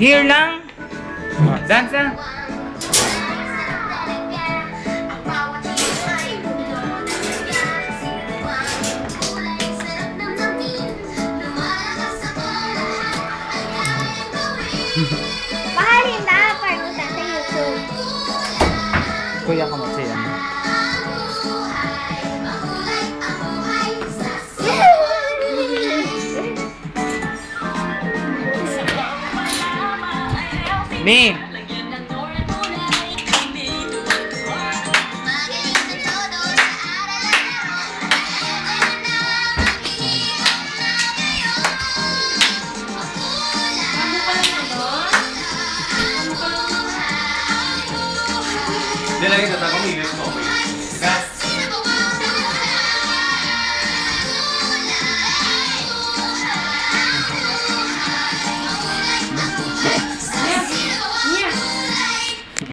Here lang. Dance na. Mahalin na, panutan sa YouTube. Kuya ka mo siya. Me.